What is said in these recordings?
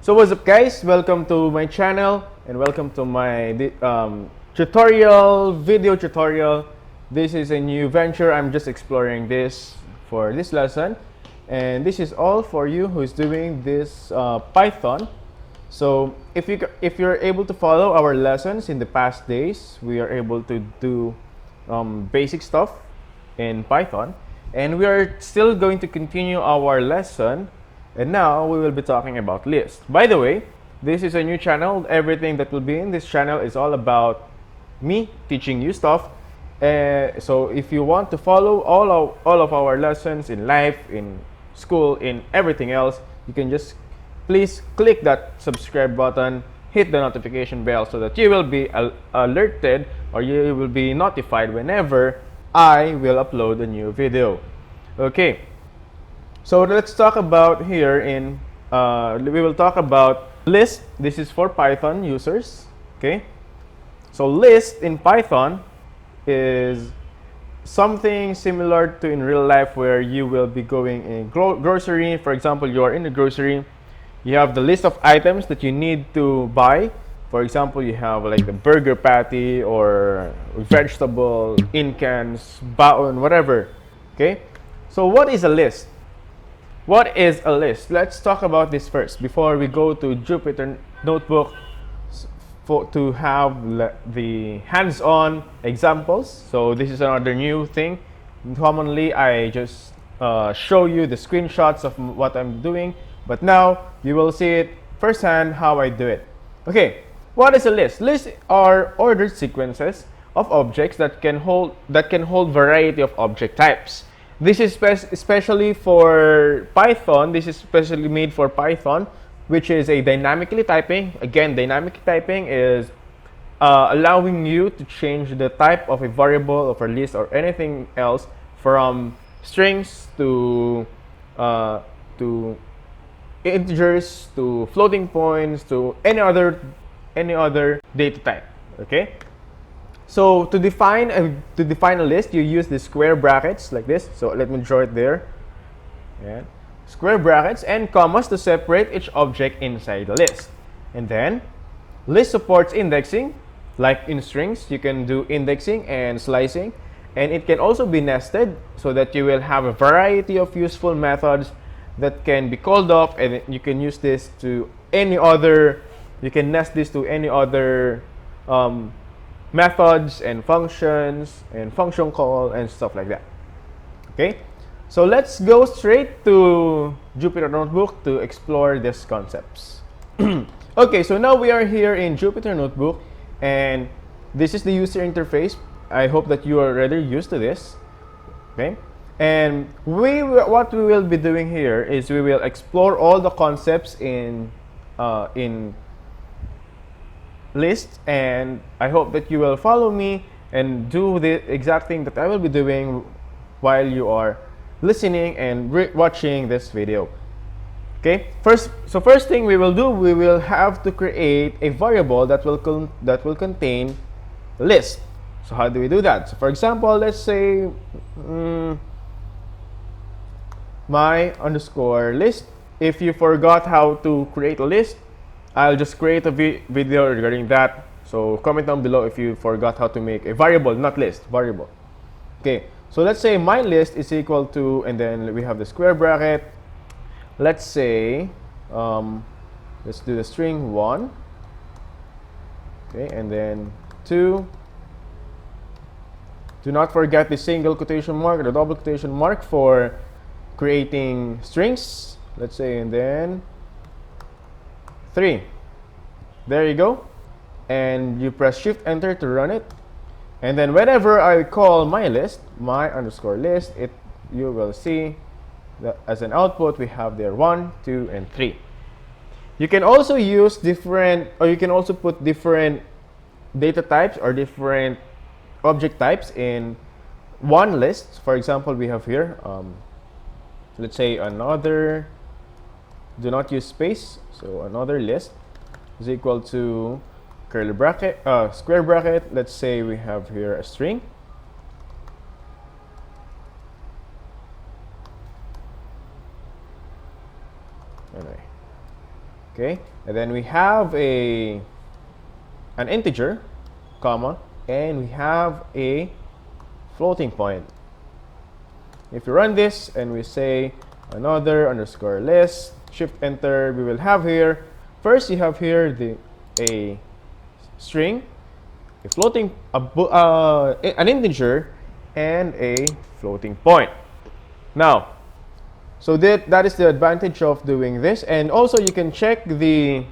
So what's up guys, welcome to my channel and welcome to my video tutorial. This is a new venture. I'm just exploring this for this lesson, and this is all for you who is doing this Python. So if you're able to follow our lessons in the past days, we are able to do basic stuff in Python, and we are still going to continue our lesson. And now we will be talking about lists. By the way, this is a new channel. Everything that will be in this channel is all about me teaching you stuff. So if you want to follow all of our lessons in life, in school, in everything else, you can just please click that subscribe button, hit the notification bell so that you will be alerted, or you will be notified whenever I will upload a new video. Okay. So let's talk about here we will talk about list. This is for Python users, okay? So list in Python is something similar to in real life, where you will be going in grocery. For example, you are in the grocery, you have the list of items that you need to buy. For example, you have like the burger patty or vegetable in cans, baon, whatever, okay? So what is a list? What is a list? Let's talk about this first before we go to Jupyter Notebook to have the hands-on examples. So this is another new thing. Commonly, I just show you the screenshots of what I'm doing, but now you will see it firsthand how I do it. Okay, what is a list? Lists are ordered sequences of objects that can hold variety of object types. This is especially for Python. This is specially made for Python, which is a dynamically typing. Again, dynamic typing is allowing you to change the type of a variable, of a list, or anything else from strings to integers to floating points to any other data type. Okay. So to define a list, you use the square brackets like this. So let me draw it there. Yeah. Square brackets and commas to separate each object inside the list. And then list supports indexing, like in strings. You can do indexing and slicing, and it can also be nested so that you will have a variety of useful methods that can be called off, and you can use this to any other. You can nest this to any other methods and functions and function call and stuff like that. Okay, so let's go straight to Jupyter Notebook to explore these concepts. Okay, so now we are here in Jupyter Notebook, and this is the user interface. I hope that you are already used to this. Okay, and what we will be doing here is we will explore all the concepts in list, and I hope that you will follow me and do the exact thing that I will be doing while you are listening and watching this video. Okay, first thing we will do, we will have to create a variable that will contain list. So how do we do that? So for example, let's say my underscore list. If you forgot how to create a list, I'll just create a video regarding that. So comment down below if you forgot how to make a variable, not list, variable. Okay, so let's say my list is equal to, and then we have the square bracket. Let's say, let's do the string 1. Okay, and then 2. Do not forget the single quotation mark or the double quotation mark for creating strings. Let's say, and then 3. There you go. And you press Shift Enter to run it. And then whenever I call my list, my underscore list, you will see that as an output we have there 1, 2, and 3. You can also use different, or you can also put different data types or different object types in one list. For example, we have here, let's say another. Do not use space. So another list is equal to curly bracket, square bracket. Let's say we have here a string. Anyway, Okay, and then we have an integer, comma, and we have a floating point. If you run this and we say another underscore list, shift enter, we will have here, first you have here a string, a floating, an integer, and a floating point. Now, so that is the advantage of doing this, and also you can check the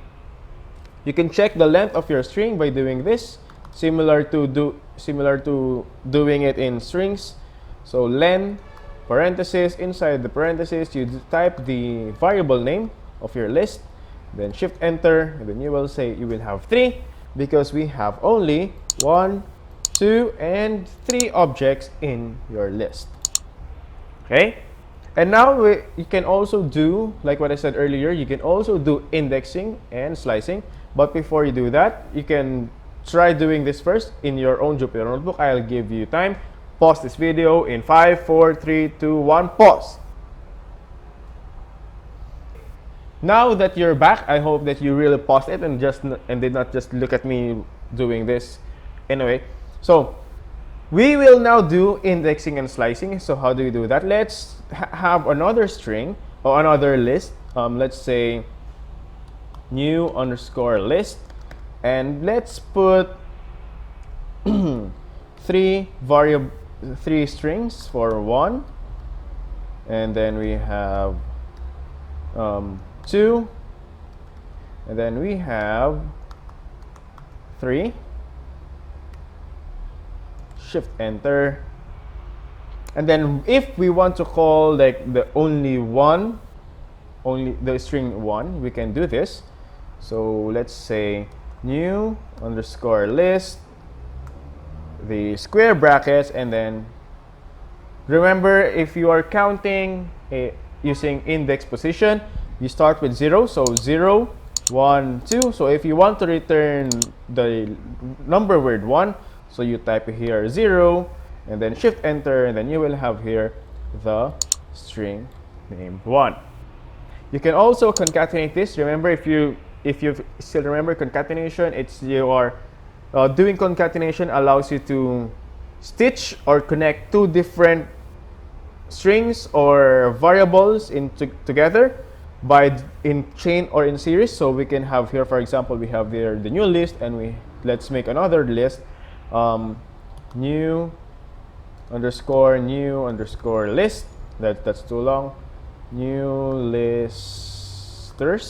length of your string by doing this, similar to doing it in strings. So len parenthesis, inside the parenthesis you type the variable name of your list, then shift enter, and then you will have 3 because we have only 1, 2, and 3 objects in your list. Okay, and now you can also do, like what I said earlier, you can also do indexing and slicing. But before you do that, you can try doing this first in your own Jupyter Notebook. I'll give you time. Pause this video in 5, 4, 3, 2, 1, pause. Now that you're back, I hope that you really paused it and did not just look at me doing this. Anyway, so we will now do indexing and slicing. So how do we do that? Let's have another string or another list. Let's say new underscore list, and let's put 3 strings for 1, and then we have 2, and then we have 3. Shift enter, and then if we want to call like only the string 1, we can do this. So let's say new underscore list, the square brackets, and then remember, if you are counting using index position, you start with 0. So 0, 1, 2. So if you want to return the number word 1, so you type here 0, and then shift enter, and then you will have here the string named 1. You can also concatenate this. Remember, if you still remember concatenation, you are doing concatenation allows you to stitch or connect 2 different strings or variables together in chain or in series. So we can have here, for example, we have there the new list, and let's make another list, new underscore list. That's too long. New listers.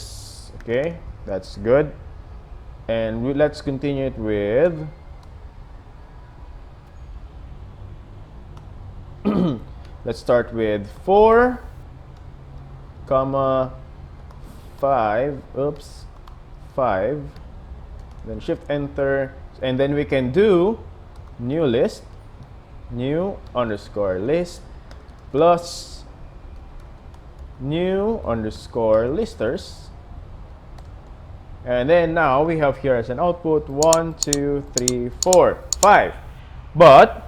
Okay, that's good. And let's continue it with let's start with 4, 5. Oops, 5. Then shift enter, and then we can do new list, new underscore list plus new underscore listers, and then now we have here as an output 1, 2, 3, 4, 5. But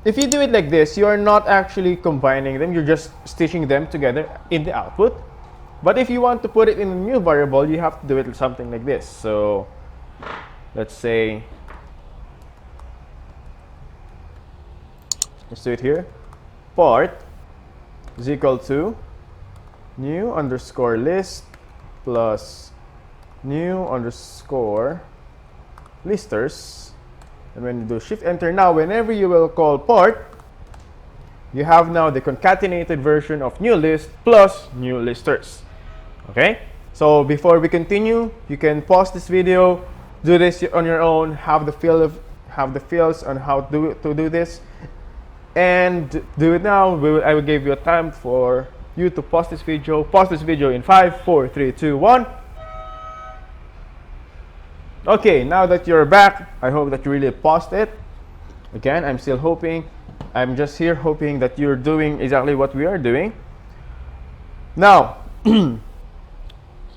if you do it like this, you are not actually combining them, you're just stitching them together in the output. But if you want to put it in a new variable, you have to do it something like this. So let's say, let's do it here. Part is equal to new underscore list plus new underscore listers. And when you do shift enter, now whenever you will call part, you have now the concatenated version of new list plus new listers. Okay, so before we continue, you can pause this video, do this on your own, have the feels on how to do this, and do it now. I will give you a time for you to pause this video. Pause this video in 5, 4, 3, 2, 1. Okay, now that you're back, I hope that you really paused it. Again, I'm still hoping. I'm just here hoping that you're doing exactly what we are doing. Now,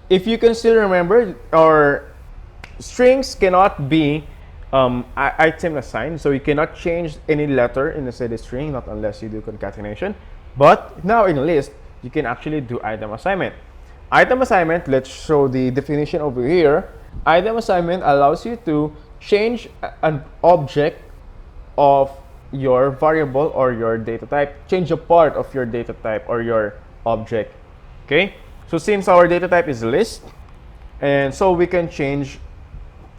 if you can still remember, our strings cannot be item assigned, so you cannot change any letter inside the string, not unless you do concatenation. But now in a list, you can actually do item assignment. Item assignment, let's show the definition over here. Item assignment allows you to change an object of your variable or your data type, change a part of your data type or your object. Okay, so since our data type is list, and so we can change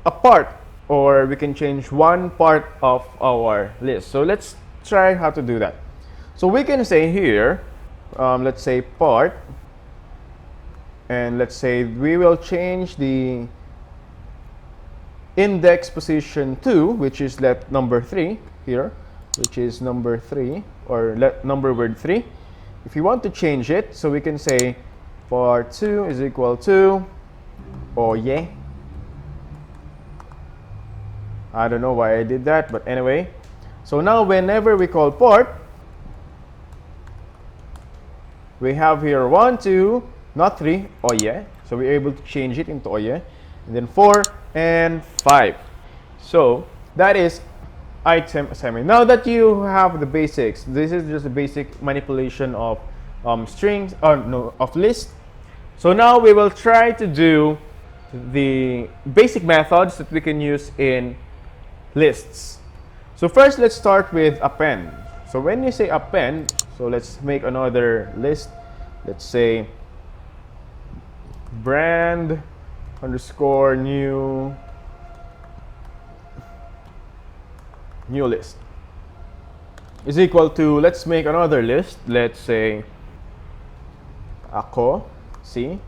a part, or we can change one part of our list. So let's try how to do that. So we can say here, let's say part, and let's say we will change the index position 2, which is let number 3 here, which is number 3, or let number word 3. If you want to change it, so we can say part 2 is equal to oye. I don't know why I did that, but anyway. So now whenever we call part, we have here 1, 2, not 3, oye. So we're able to change it into oye. And then 4 and 5. So that is item assignment. Now that you have the basics, this is just a basic manipulation of strings, or no, of list. So now we will try to do the basic methods that we can use in lists. So first, let's start with append. So when you say append, so let's make another list. Let's say brand underscore new list is equal to, let's make another list. Let's say ako si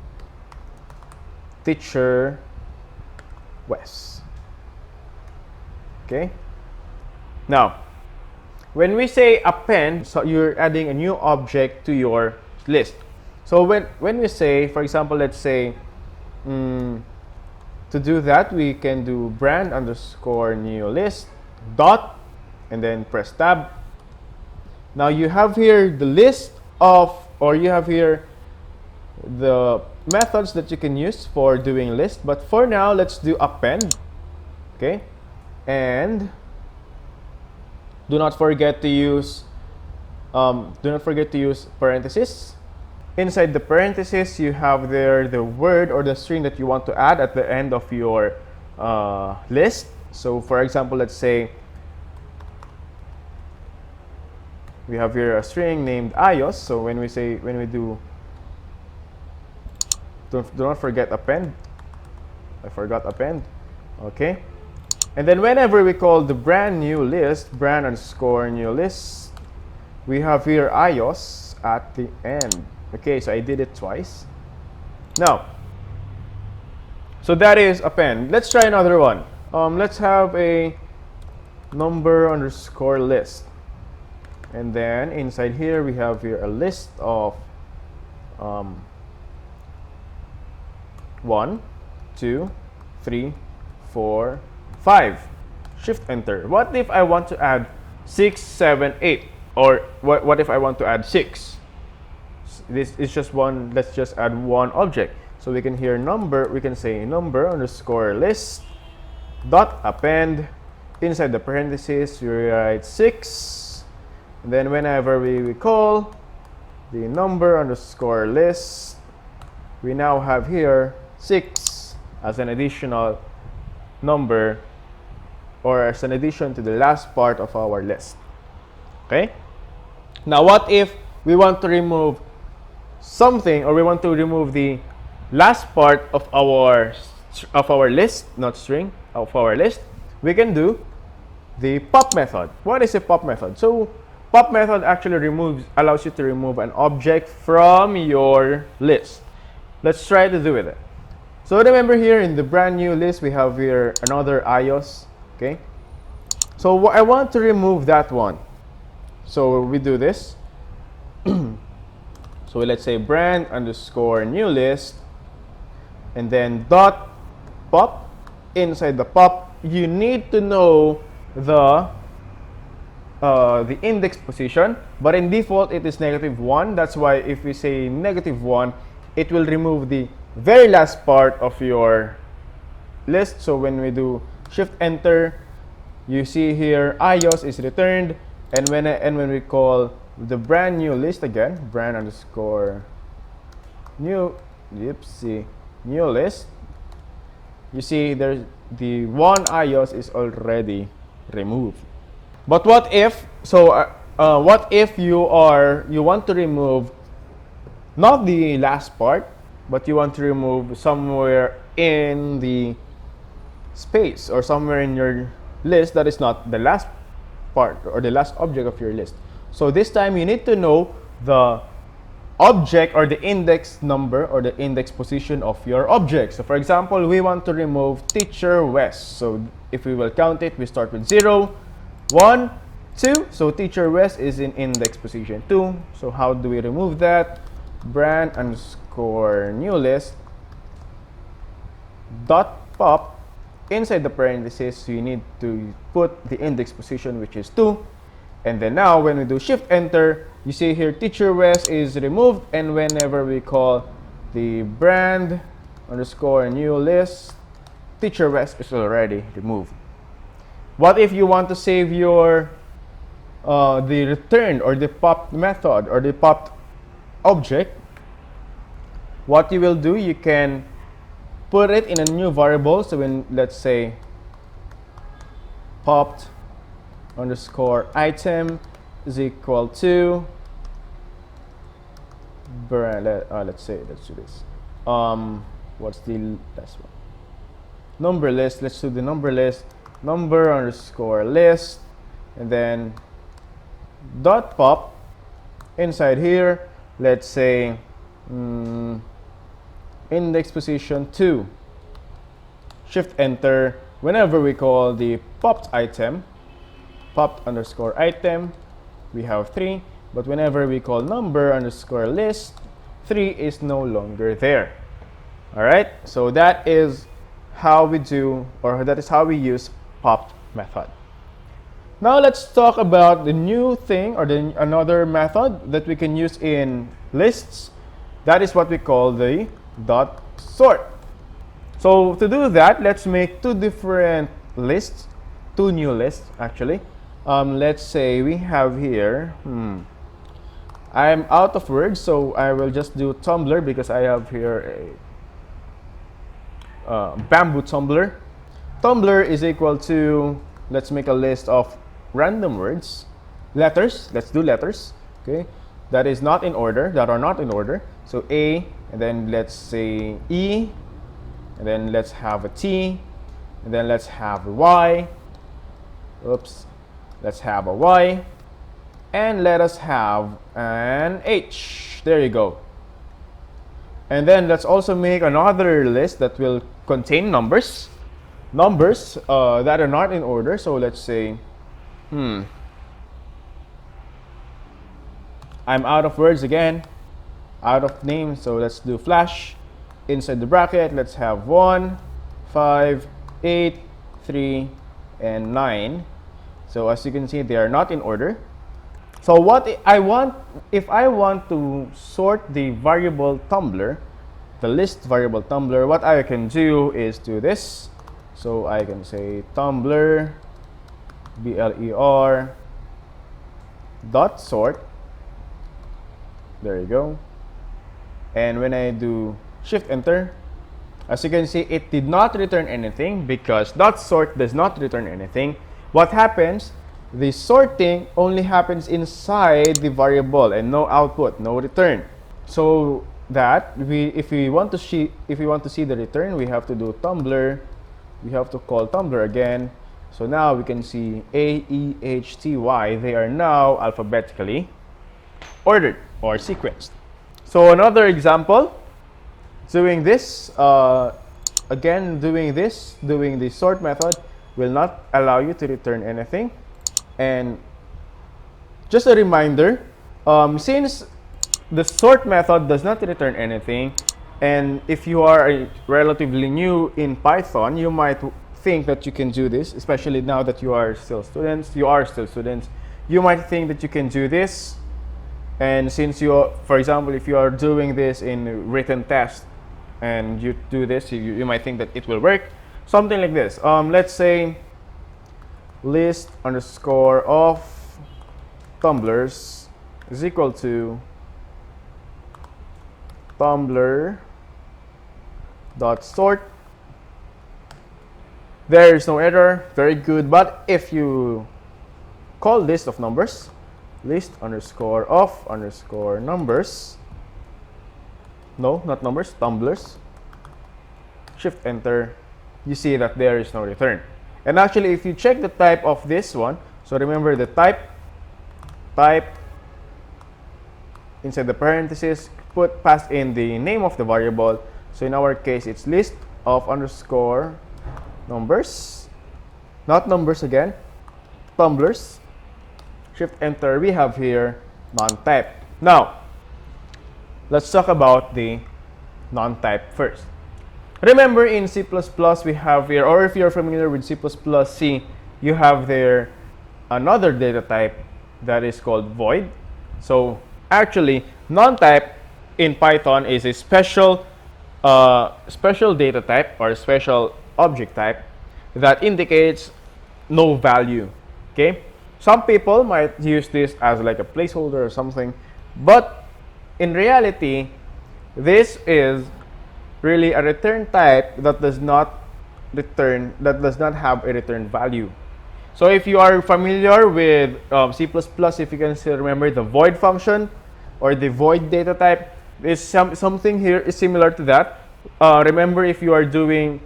teacher Wes. Okay. Now, when we say append, so you're adding a new object to your list. So when we say, for example, let's say to do that, we can do brand underscore new list dot and then press tab. Now you have here the list of, or you have here the methods that you can use for doing list, but for now let's do append. Okay, and do not forget to use parentheses. Inside the parentheses, you have there the word or the string that you want to add at the end of your list. So for example, let's say we have here a string named ayos. So when we do, do not forget append. I forgot append. Okay. And then whenever we call the brand new list, brand underscore new list, we have here ayos at the end. Okay, so I did it twice. Now, so that is append. Let's try another one. Let's have a number underscore list. And then inside here, we have here a list of 1, 2, 3, 4, 5. Shift enter. What if I want to add 6, 7, 8? Or what if I want to add 6? This is just one, let's just add one object. So we can here number, we can say number underscore list dot append. Inside the parentheses, we write 6. And then whenever we call the number underscore list, we now have here 6 as an additional number, or as an addition to the last part of our list. Okay? Now what if we want to remove something, or we want to remove the last part of our list, not string, of our list? We can do the pop method. What is a pop method? So pop method actually allows you to remove an object from your list. Let's try to do it. So remember here in the brand new list, we have here another ayos. Okay, so I want to remove that one. So we do this. So let's say brand underscore new list, and then dot pop. Inside the pop, you need to know the index position, but in default it is -1. That's why if we say -1, it will remove the very last part of your list. So when we do shift enter, you see here ayos is returned, and when we call the brand new list again, brand underscore new see, new list, you see there's the one iOS is already removed. But what if, what if you want to remove not the last part, but you want to remove somewhere in the space or somewhere in your list that is not the last part or the last object of your list. So this time you need to know the object or the index number or the index position of your object. So for example, we want to remove teacher West. So if we will count it, we start with 0, 1, 2. So teacher West is in index position 2. So how do we remove that? Brand underscore new list dot pop. Inside the parentheses, you need to put the index position, which is 2. And then now when we do shift enter, you see here teacher West is removed, and whenever we call the brand underscore new list, teacher West is already removed. What if you want to save your the return or the popped method or the popped object? What you will do, you can put it in a new variable. So when, let's say, popped underscore item is equal to brand, let's do this. What's the last one? Number list. Let's do the number list. Number underscore list, and then dot pop. Inside here, let's say index position 2. Shift enter. Whenever we call the popped item, popped underscore item, we have 3. But whenever we call number underscore list, 3 is no longer there. All right. So that is how we do, or that is how we use popped method. Now let's talk about the new thing or another method that we can use in lists. That is what we call the dot sort. So to do that, let's make two different lists, two new lists actually. Let's say we have here, I'm out of words, so I will just do Tumblr because I have here a bamboo Tumblr. Tumblr is equal to, let's make a list of random words, letters. Let's do letters, okay? That is not in order, that are not in order. So A, and then let's say E, and then let's have a T, and then let's have a Y. Oops, let's have a Y, and let us have an H. There you go. And then let's also make another list that will contain numbers. Numbers that are not in order. So let's say, I'm out of words again, out of names. So let's do flash. Inside the bracket, let's have 1, 5, 8, 3, and 9. So as you can see, they are not in order. So what I want, if I want to sort the variable Tumblr, the list variable Tumblr, what I can do is do this. So I can say Tumblr BLER dot sort. There you go. And when I do shift enter, as you can see, it did not return anything because dot sort does not return anything. What happens? The sorting only happens inside the variable and no output, no return. So that if we want to see the return, we have to do Tumblr. We have to call Tumblr again. So now we can see A, E, H, T, Y. They are now alphabetically ordered or sequenced. So another example, doing this again, doing the sort method will not allow you to return anything. And just a reminder, since the sort method does not return anything, and if you are relatively new in Python, you might think that you can do this, especially now that you are still students. You might think that you can do this. And since for example, if you are doing this in written test and you do this, you might think that it will work. Something like this. Let's say list underscore of tumblers is equal to Tumblr dot sort. There is no error, very good. But if you call list of numbers, list underscore of underscore numbers, no, not numbers, tumblers, shift enter, you see that there is no return. And actually, if you check the type of this one, so remember the type inside the parentheses, pass in the name of the variable. So in our case, it's list of underscore numbers, not numbers again, tumblers, shift enter, we have here non-type. Now, let's talk about the non-type first. Remember in C++ we have here, or if you're familiar with C++, you have there another data type that is called void. So actually, non-type in Python is a special data type or special object type that indicates no value. Okay, some people might use this as like a placeholder or something, but in reality, this is really a return type that does not have a return value. So if you are familiar with C++, if you can still remember the void function or the void data type, something here is similar to that. Remember, if you are doing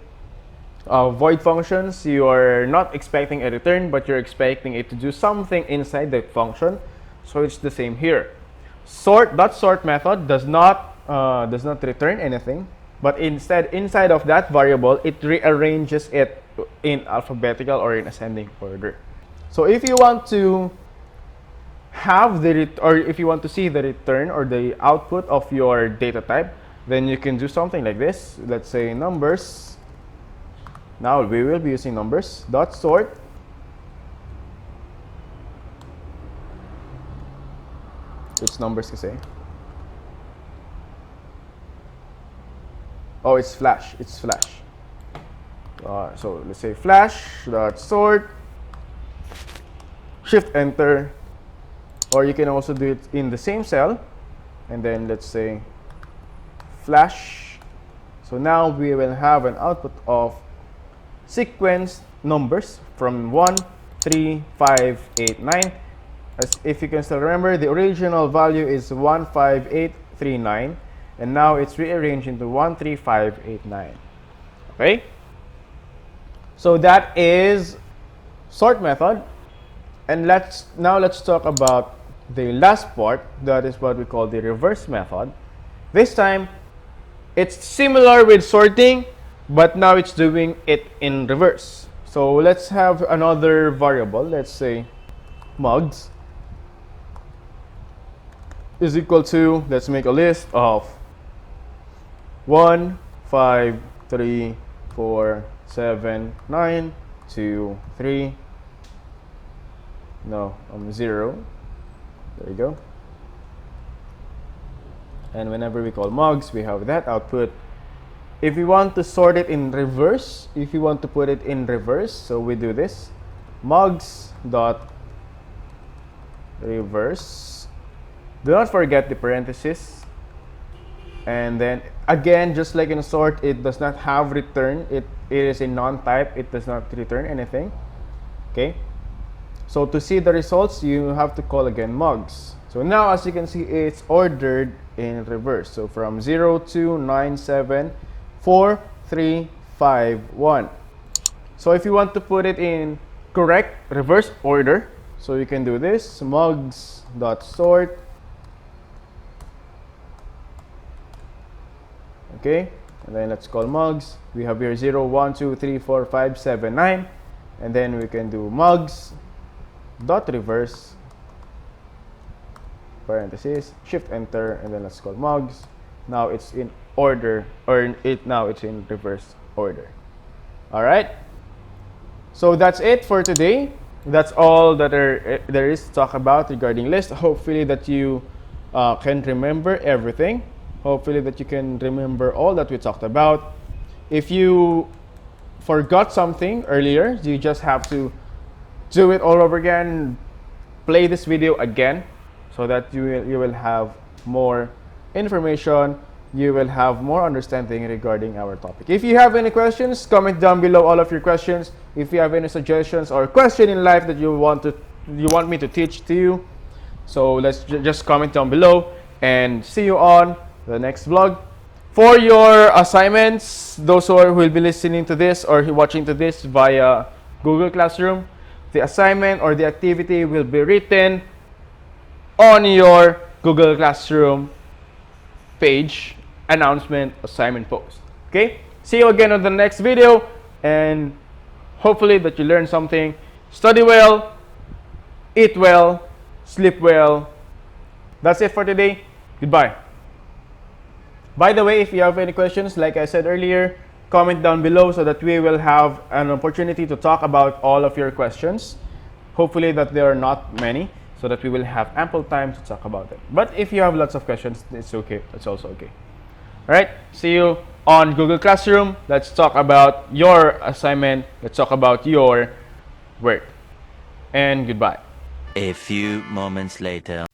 void functions, you are not expecting a return, but you're expecting it to do something inside the function. So it's the same here. Sort method does not return anything, but instead inside of that variable it rearranges it in alphabetical or in ascending order. So if you want to have if you want to see the return or the output of your data type, then you can do something like this. Let's say numbers. Now we will be using numbers dot sort. It's numbers kasi. Oh, it's flash. It's flash. So let's say flash dot sort. Shift enter, or you can also do it in the same cell, and then let's say flash. So now we will have an output of sequence numbers from 1, 3, 5, 8, 9. As if you can still remember, the original value is 15839, and now it's rearranged into 13589. Okay? So that is sort method. And let's talk about the last part. That is what we call the reverse method. This time, it's similar with sorting, but now it's doing it in reverse. So let's have another variable. Let's say mugs is equal to, let's make a list of 1, 5, 3, 4, 7, 9, 2, 3, 0. There you go. And whenever we call mugs, we have that output. If we want to sort it in reverse, if you want to put it in reverse, so we do this, mugs dot reverse. Do not forget the parentheses. And then again, just like in a sort, it does not have return. It is a non-type. It does not return anything. Okay. So to see the results, you have to call again mugs. So now, as you can see, it's ordered in reverse. So from 0 to 9, 7, 4, 3, 5, 1. So if you want to put it in correct reverse order, so you can do this, mugs.sort. Okay, and then let's call mugs. We have here 0, 1, 2, 3, 4, 5, 7, 9. And then we can do mugs.reverse, parentheses, shift enter, and then let's call mugs. Now it's in order, or now it's in reverse order. All right. So that's it for today. That's all that there is to talk about regarding list. Hopefully that you can remember everything. Hopefully that you can remember all that we talked about. If you forgot something earlier, you just have to do it all over again. Play this video again so that you will have more information you will have more understanding regarding our topic. If you have any questions, comment down below all of your questions. If you have any suggestions or question in life that you want me to teach to you, so let's just comment down below, and see you on the next vlog. For your assignments, those who will be listening to this or watching to this via Google Classroom, the assignment or the activity will be written on your Google Classroom page, announcement, assignment post. Okay? See you again on the next video, and hopefully that you learned something. Study well, eat well, sleep well. That's it for today. Goodbye. By the way, if you have any questions, like I said earlier, comment down below so that we will have an opportunity to talk about all of your questions. Hopefully that there are not many, so that we will have ample time to talk about it. But if you have lots of questions, it's okay. It's also okay. All right. See you on Google Classroom. Let's talk about your assignment. Let's talk about your work. And goodbye. A few moments later.